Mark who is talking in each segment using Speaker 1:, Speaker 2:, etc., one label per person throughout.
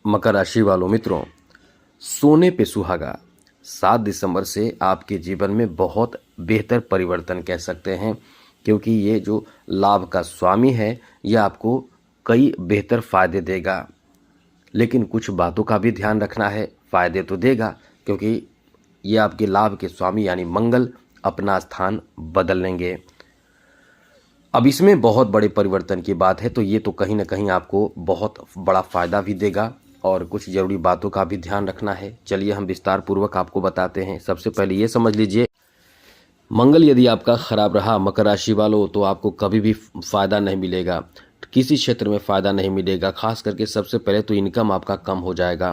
Speaker 1: मकर राशि वालों मित्रों, सोने पे सुहागा 7 दिसंबर से आपके जीवन में बहुत बेहतर परिवर्तन कह सकते हैं, क्योंकि ये जो लाभ का स्वामी है ये आपको कई बेहतर फायदे देगा। लेकिन कुछ बातों का भी ध्यान रखना है। फायदे तो देगा क्योंकि ये आपके लाभ के स्वामी यानी मंगल अपना स्थान बदल लेंगे। अब इसमें बहुत बड़े परिवर्तन की बात है, तो ये तो कहीं ना कहीं आपको बहुत बड़ा फायदा भी देगा और कुछ ज़रूरी बातों का भी ध्यान रखना है। चलिए हम विस्तार पूर्वक आपको बताते हैं। सबसे पहले ये समझ लीजिए, मंगल यदि आपका खराब रहा मकर राशि वालों तो आपको कभी भी फायदा नहीं मिलेगा, किसी क्षेत्र में फायदा नहीं मिलेगा। खास करके सबसे पहले तो इनकम आपका कम हो जाएगा,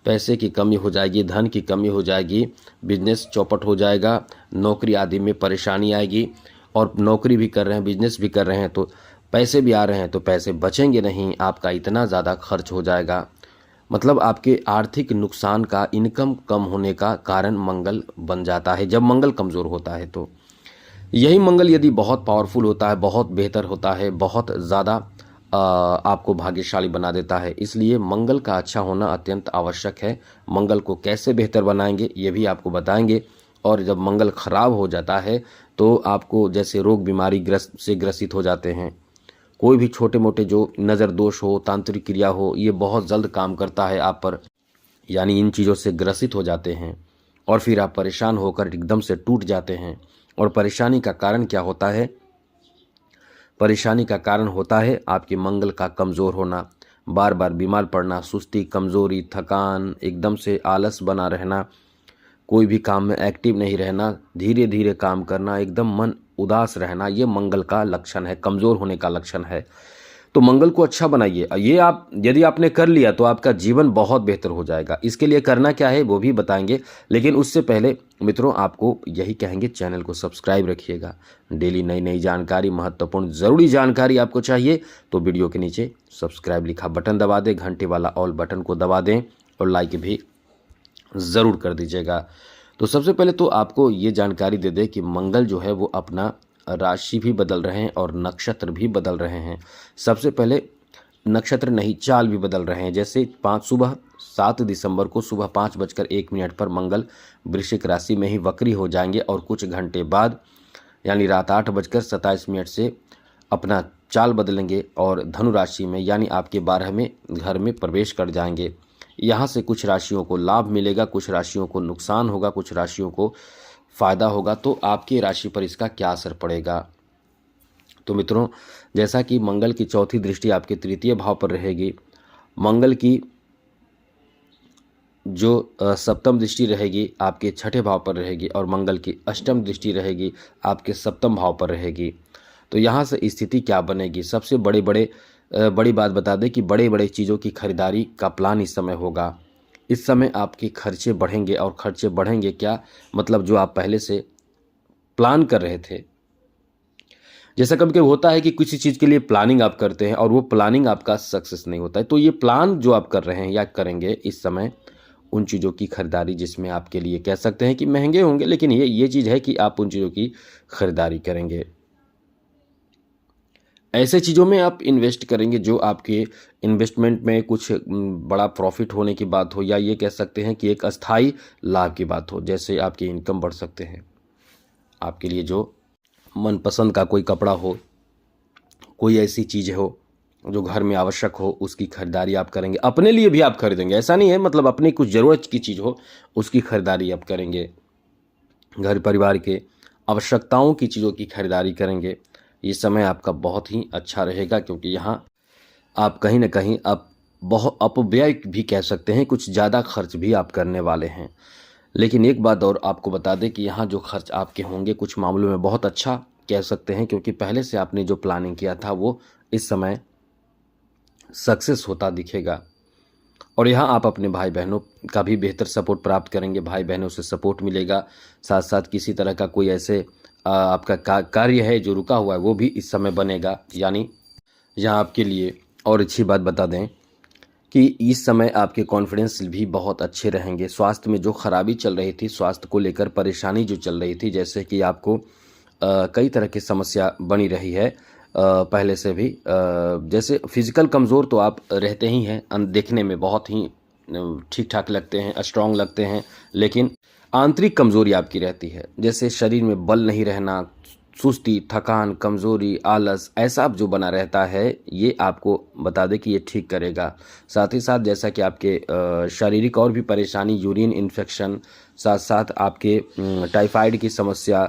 Speaker 1: पैसे की कमी हो जाएगी, धन की कमी हो जाएगी, बिजनेस चौपट हो जाएगा, नौकरी आदि में परेशानी आएगी। और नौकरी भी कर रहे हैं, बिजनेस भी कर रहे हैं तो पैसे भी आ रहे हैं तो पैसे बचेंगे नहीं, आपका इतना ज़्यादा खर्च हो जाएगा। मतलब आपके आर्थिक नुकसान का, इनकम कम होने का कारण मंगल बन जाता है जब मंगल कमज़ोर होता है। तो यही मंगल यदि बहुत पावरफुल होता है, बहुत बेहतर होता है, बहुत ज़्यादा आपको भाग्यशाली बना देता है। इसलिए मंगल का अच्छा होना अत्यंत आवश्यक है। मंगल को कैसे बेहतर बनाएंगे ये भी आपको बताएंगे। और जब मंगल खराब हो जाता है तो आपको जैसे रोग बीमारी ग्रसित हो जाते हैं, कोई भी छोटे मोटे जो नज़र दोष हो, तांत्रिक क्रिया हो, ये बहुत जल्द काम करता है आप पर, यानी इन चीज़ों से ग्रसित हो जाते हैं और फिर आप परेशान होकर एकदम से टूट जाते हैं। और परेशानी का कारण क्या होता है? परेशानी का कारण होता है आपके मंगल का कमज़ोर होना, बार बार बीमार पड़ना, सुस्ती, कमज़ोरी, थकान, एकदम से आलस बना रहना, कोई भी काम में एक्टिव नहीं रहना, धीरे धीरे काम करना, एकदम मन उदास रहना, ये मंगल का लक्षण है, कमज़ोर होने का लक्षण है। तो मंगल को अच्छा बनाइए। ये आप यदि आपने कर लिया तो आपका जीवन बहुत बेहतर हो जाएगा। इसके लिए करना क्या है वो भी बताएंगे, लेकिन उससे पहले मित्रों आपको यही कहेंगे, चैनल को सब्सक्राइब रखिएगा। डेली नई नई जानकारी, महत्वपूर्ण ज़रूरी जानकारी आपको चाहिए तो वीडियो के नीचे सब्सक्राइब लिखा बटन दबा दें, घंटे वाला ऑल बटन को दबा दें और लाइक भी ज़रूर कर दीजिएगा। तो सबसे पहले तो आपको ये जानकारी दे दें कि मंगल जो है वो अपना राशि भी बदल रहे हैं और नक्षत्र भी बदल रहे हैं। सबसे पहले नक्षत्र नहीं, चाल भी बदल रहे हैं। जैसे सुबह 7 दिसंबर को सुबह 5:01 पर मंगल वृश्चिक राशि में ही वक्री हो जाएंगे और कुछ घंटे बाद यानी रात 8:27 से अपना चाल बदलेंगे और धनु राशि में यानी आपके 12वें घर में प्रवेश कर जाएंगे। यहाँ से कुछ राशियों को लाभ मिलेगा, कुछ राशियों को नुकसान होगा, कुछ राशियों को फायदा होगा। तो आपकी राशि पर इसका क्या असर पड़ेगा? तो मित्रों, जैसा कि मंगल की चौथी दृष्टि आपके तृतीय भाव पर रहेगी, मंगल की जो सप्तम दृष्टि रहेगी आपके छठे भाव पर रहेगी और मंगल की अष्टम दृष्टि रहेगी आपके सप्तम भाव पर रहेगी। तो यहाँ से स्थिति क्या बनेगी? सबसे बड़ी बात बता दें कि बड़े बड़े चीज़ों की खरीदारी का प्लान इस समय होगा। इस समय आपके खर्चे बढ़ेंगे और खर्चे बढ़ेंगे क्या मतलब, जो आप पहले से प्लान कर रहे थे। जैसा कभी कभी होता है कि किसी चीज़ के लिए प्लानिंग आप करते हैं और वो प्लानिंग आपका सक्सेस नहीं होता है, तो ये प्लान जो आप कर रहे हैं या करेंगे इस समय, उन चीज़ों की खरीदारी जिसमें आपके लिए कह सकते हैं कि महंगे होंगे, लेकिन ये चीज़ है कि आप उन चीज़ों की खरीदारी करेंगे। ऐसे चीज़ों में आप इन्वेस्ट करेंगे जो आपके इन्वेस्टमेंट में कुछ बड़ा प्रॉफिट होने की बात हो, या ये कह सकते हैं कि एक अस्थाई लाभ की बात हो। जैसे आपकी इनकम बढ़ सकते हैं, आपके लिए जो मनपसंद का कोई कपड़ा हो, कोई ऐसी चीज़ हो जो घर में आवश्यक हो, उसकी खरीदारी आप करेंगे। अपने लिए भी आप खरीदेंगे, ऐसा नहीं है, मतलब अपनी कुछ ज़रूरत की चीज़ हो उसकी खरीदारी आप करेंगे। घर परिवार के आवश्यकताओं की चीज़ों की खरीदारी करेंगे। ये समय आपका बहुत ही अच्छा रहेगा क्योंकि यहाँ आप कहीं ना कहीं आप बहुत अपव्यय भी कह सकते हैं, कुछ ज़्यादा खर्च भी आप करने वाले हैं। लेकिन एक बात और आपको बता दें कि यहाँ जो खर्च आपके होंगे कुछ मामलों में बहुत अच्छा कह सकते हैं, क्योंकि पहले से आपने जो प्लानिंग किया था वो इस समय सक्सेस होता दिखेगा। और यहाँ आप अपने भाई बहनों का भी बेहतर सपोर्ट प्राप्त करेंगे, भाई बहनों से सपोर्ट मिलेगा। साथ साथ किसी तरह का कोई ऐसे आपका कार्य है जो रुका हुआ है वो भी इस समय बनेगा। यानी यहाँ आपके लिए और अच्छी बात बता दें कि इस समय आपके कॉन्फिडेंस भी बहुत अच्छे रहेंगे। स्वास्थ्य में जो खराबी चल रही थी, स्वास्थ्य को लेकर परेशानी जो चल रही थी, जैसे कि आपको कई तरह की समस्या बनी रही है, पहले से भी जैसे फिजिकल कमज़ोर तो आप रहते ही हैं, देखने में बहुत ही ठीक ठाक लगते हैं, स्ट्रांग लगते हैं, लेकिन आंतरिक कमज़ोरी आपकी रहती है। जैसे शरीर में बल नहीं रहना, सुस्ती, थकान, कमज़ोरी, आलस, ऐसा जो बना रहता है, ये आपको बता दें कि ये ठीक करेगा। साथ ही साथ जैसा कि आपके शारीरिक और भी परेशानी, यूरिन इन्फेक्शन, साथ साथ आपके टाइफाइड की समस्या,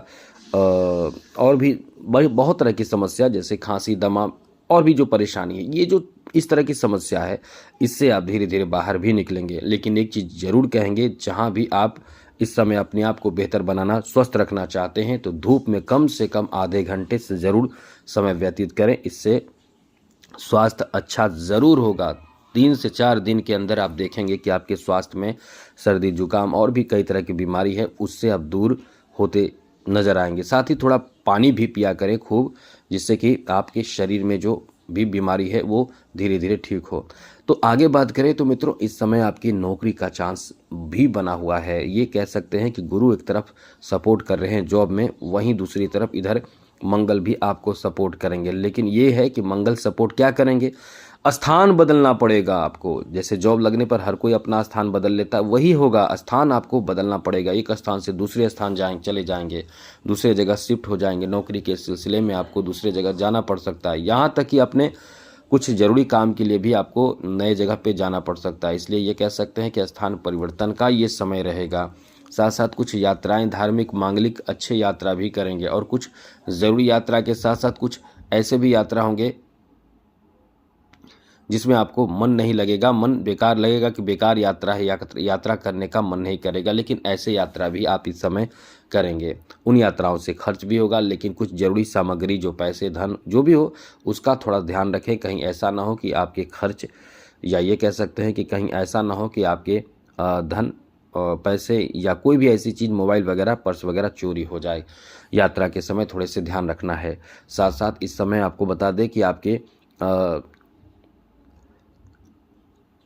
Speaker 1: और भी बहुत तरह की समस्या जैसे खांसी, दमा और भी जो परेशानी है, ये जो इस तरह की समस्या है, इससे आप धीरे धीरे बाहर भी निकलेंगे। लेकिन एक चीज़ ज़रूर कहेंगे, जहाँ भी आप इस समय अपने आप को बेहतर बनाना, स्वस्थ रखना चाहते हैं, तो धूप में कम से कम आधे घंटे से ज़रूर समय व्यतीत करें। इससे स्वास्थ्य अच्छा ज़रूर होगा। 3 से 4 दिन के अंदर आप देखेंगे कि आपके स्वास्थ्य में सर्दी, जुकाम और भी कई तरह की बीमारी है, उससे आप दूर होते नज़र आएंगे। साथ ही थोड़ा पानी भी पिया करें खूब, जिससे कि आपके शरीर में जो भी बीमारी है वो धीरे धीरे ठीक हो। तो आगे बात करें तो मित्रों, इस समय आपकी नौकरी का चांस भी बना हुआ है। ये कह सकते हैं कि गुरु एक तरफ सपोर्ट कर रहे हैं जॉब में, वहीं दूसरी तरफ इधर मंगल भी आपको सपोर्ट करेंगे। लेकिन ये है कि मंगल सपोर्ट क्या करेंगे, स्थान बदलना पड़ेगा आपको। जैसे जॉब लगने पर हर कोई अपना स्थान बदल लेता है, वही होगा, स्थान आपको बदलना पड़ेगा। एक स्थान से दूसरे स्थान चले जाएंगे, दूसरे जगह शिफ्ट हो जाएंगे। नौकरी के सिलसिले में आपको दूसरे जगह जाना पड़ सकता है, यहाँ तक कि अपने कुछ ज़रूरी काम के लिए भी आपको नए जगह पे जाना पड़ सकता है। इसलिए ये कह सकते हैं कि स्थान परिवर्तन का ये समय रहेगा। साथ साथ कुछ यात्राएं, धार्मिक, मांगलिक अच्छे यात्रा भी करेंगे, और कुछ ज़रूरी यात्रा के साथ साथ कुछ ऐसे भी यात्रा होंगे जिसमें आपको मन नहीं लगेगा, मन बेकार लगेगा कि बेकार यात्रा है, यात्रा करने का मन नहीं करेगा। लेकिन ऐसे यात्रा भी आप इस समय करेंगे। उन यात्राओं से खर्च भी होगा, लेकिन कुछ जरूरी सामग्री, जो पैसे, धन जो भी हो, उसका थोड़ा ध्यान रखें। कहीं ऐसा ना हो कि आपके खर्च, या ये कह सकते हैं कि कहीं ऐसा ना हो कि आपके धन, पैसे या कोई भी ऐसी चीज़, मोबाइल वगैरह, पर्स वगैरह चोरी हो जाए। यात्रा के समय थोड़े से ध्यान रखना है। साथ साथ इस समय आपको बता दें कि आपके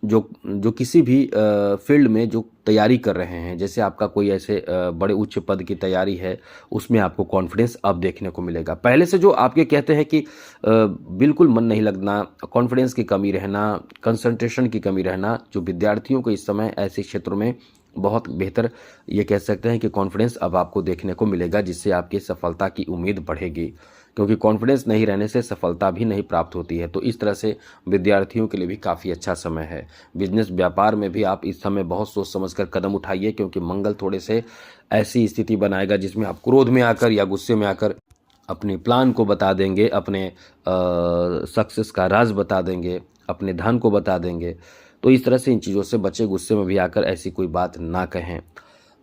Speaker 1: जो किसी भी फील्ड में जो तैयारी कर रहे हैं, जैसे आपका कोई ऐसे बड़े उच्च पद की तैयारी है, उसमें आपको कॉन्फिडेंस अब देखने को मिलेगा। पहले से जो आपके कहते हैं कि बिल्कुल मन नहीं लगना, कॉन्फिडेंस की कमी रहना, कंसंट्रेशन की कमी रहना, जो विद्यार्थियों को इस समय ऐसे क्षेत्रों में बहुत बेहतर, ये कह सकते हैं कि कॉन्फिडेंस अब आपको देखने को मिलेगा, जिससे आपकी सफलता की उम्मीद बढ़ेगी। क्योंकि कॉन्फिडेंस नहीं रहने से सफलता भी नहीं प्राप्त होती है। तो इस तरह से विद्यार्थियों के लिए भी काफ़ी अच्छा समय है। बिजनेस, व्यापार में भी आप इस समय बहुत सोच समझकर कदम उठाइए, क्योंकि मंगल थोड़े से ऐसी स्थिति बनाएगा जिसमें आप क्रोध में आकर या गुस्से में आकर अपने प्लान को बता देंगे, अपने सक्सेस का राज बता देंगे, अपने धन को बता देंगे। तो इस तरह से इन चीज़ों से बचे, गुस्से में भी आकर ऐसी कोई बात ना कहें।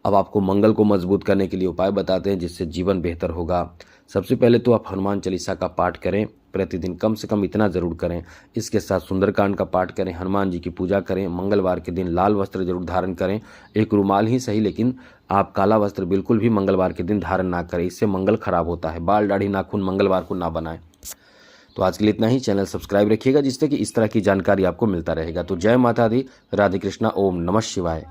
Speaker 1: अब आपको मंगल को मजबूत करने के लिए उपाय बताते हैं, जिससे जीवन बेहतर होगा। सबसे पहले तो आप हनुमान चालीसा का पाठ करें, प्रतिदिन कम से कम इतना ज़रूर करें। इसके साथ सुंदरकांड का पाठ करें, हनुमान जी की पूजा करें। मंगलवार के दिन लाल वस्त्र जरूर धारण करें, एक रुमाल ही सही, लेकिन आप काला वस्त्र बिल्कुल भी मंगलवार के दिन धारण ना करें, इससे मंगल खराब होता है। बाल, दाढ़ी, नाखून मंगलवार को ना बनाएं। तो आज के लिए इतना ही। चैनल सब्सक्राइब रखिएगा, जिससे कि इस तरह की जानकारी आपको मिलता रहेगा। तो जय माता दी, राधे कृष्णा, ओम नमः शिवाय।